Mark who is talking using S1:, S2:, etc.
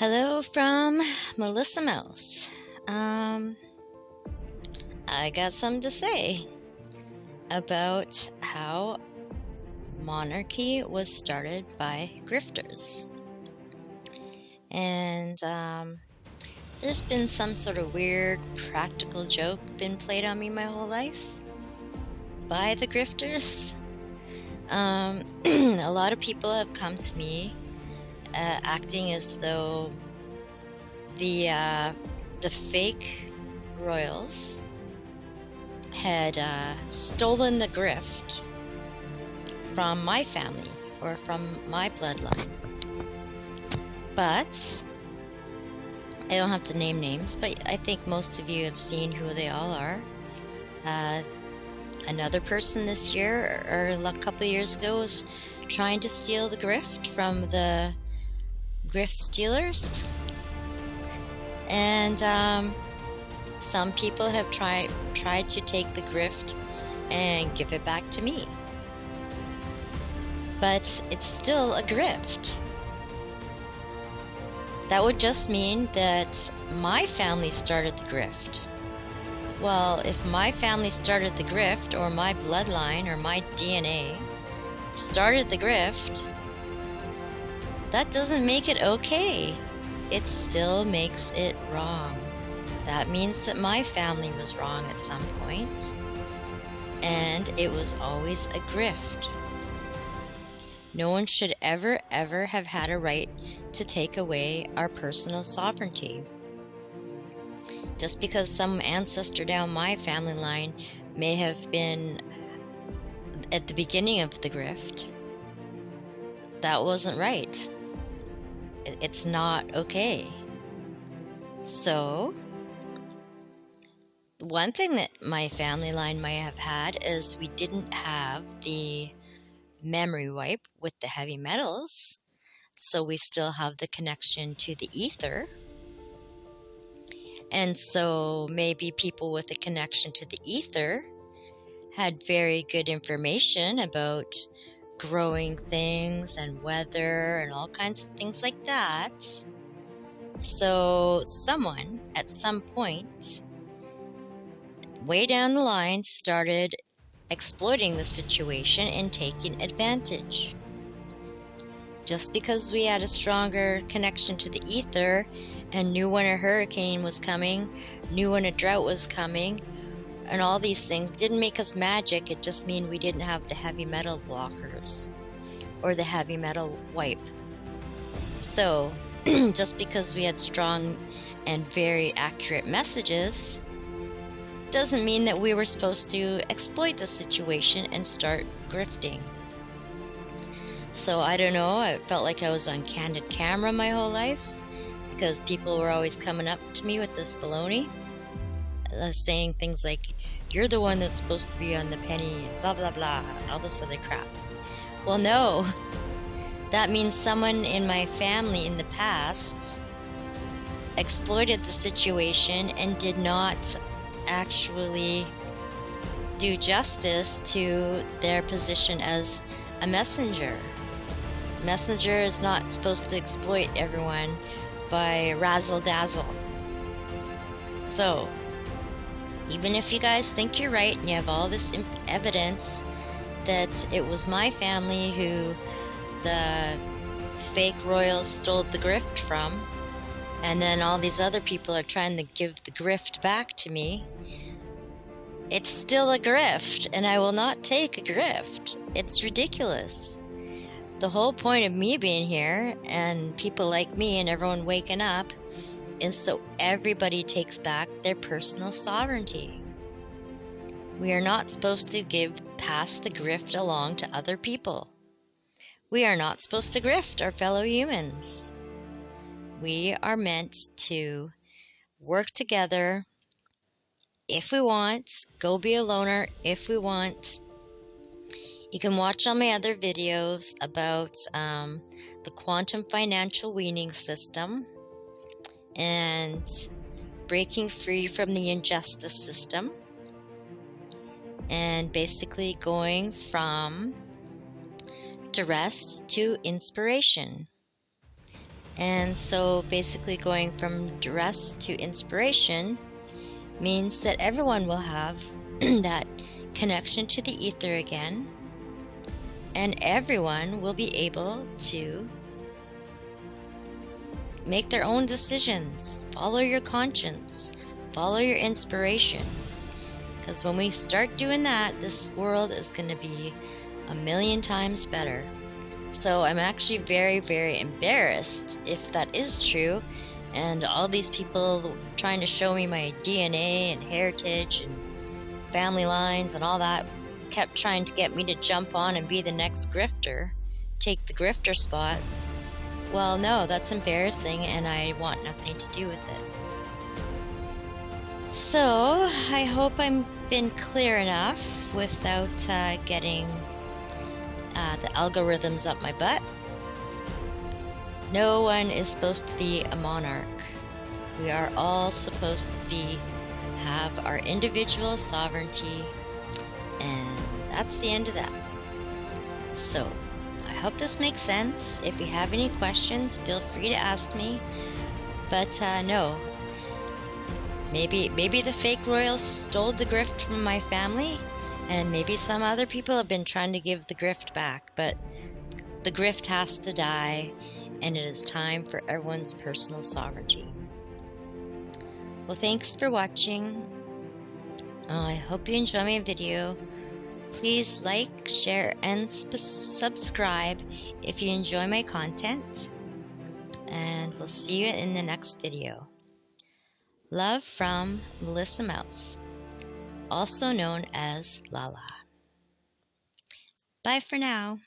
S1: Hello from Melissa Mouse. I got something to say about how monarchy was started by grifters. And there's been some sort of weird practical joke been played on me my whole life by the grifters. A lot of people have come to me acting as though the fake royals had stolen the grift from my family or from my bloodline. But I don't have to name names, but I think most of you have seen who they all are. Another person this year or a couple of years ago was trying to steal the grift from the grift stealers. And some people have tried to take the grift and give it back to me. But it's still a grift. That would just mean that my family started the grift. Well, if my family started the grift, or my bloodline, or my DNA started the grift, that doesn't make it okay. It still makes it wrong. That means that my family was wrong at some point, and it was always a grift. No one should ever have had a right to take away our personal sovereignty. Just because some ancestor down my family line may have been at the beginning of the grift, that wasn't right. It's not okay. So, one thing that my family line might have had is we didn't have the memory wipe with the heavy metals, so we still have the connection to the ether. And so maybe people with a connection to the ether had very good information about growing things and weather and all kinds of things like that. So someone at some point way down the line started exploiting the situation and taking advantage. Just because we had a stronger connection to the ether and knew when a hurricane was coming, knew when a drought was coming, and all these things didn't make us magic. It just meant we didn't have the heavy metal blockers or the heavy metal wipe. So just because we had strong and very accurate messages doesn't mean that we were supposed to exploit the situation and start grifting. So I don't know, I felt like I was on candid camera my whole life because people were always coming up to me with this baloney, saying things like, you're the one that's supposed to be on the penny, and blah blah blah, and all this other crap. Well, no, that means someone in my family in the past exploited the situation and did not actually do justice to their position as a messenger. Messenger is not supposed to exploit everyone by razzle-dazzle. So, even if you guys think you're right and you have all this evidence that it was my family who the fake royals stole the grift from, and then all these other people are trying to give the grift back to me, it's still a grift, and I will not take a grift. It's ridiculous. The whole point of me being here, and people like me and everyone waking up, is so everybody takes back their personal sovereignty. We are not supposed to pass the grift along to other people. We are not supposed to grift our fellow humans. We are meant to work together if we want, go be a loner if we want. You can watch all my other videos about the quantum financial weaning system and breaking free from the injustice system and basically going from duress to inspiration. And so basically going from duress to inspiration means that everyone will have that connection to the ether again, and everyone will be able to make their own decisions, follow your conscience, follow your inspiration. Because when we start doing that, this world is going to be a million times better. So I'm actually very, very embarrassed if that is true, and all these people trying to show me my DNA and heritage and family lines and all that kept trying to get me to jump on and be the next grifter, take the grifter spot. Well, no, that's embarrassing, and I want nothing to do with it. So I hope I've been clear enough without getting the algorithms up my butt. No one is supposed to be a monarch. We are all supposed to have our individual sovereignty, and that's the end of that. So I hope this makes sense. If you have any questions, feel free to ask me. But no, maybe the fake royals stole the grift from my family, and maybe some other people have been trying to give the grift back, but the grift has to die, and it is time for everyone's personal sovereignty. Well, thanks for watching. I hope you enjoy my video. Please like, share, and subscribe if you enjoy my content. And we'll see you in the next video. Love from Melissa Mouse, also known as Lala. Bye for now.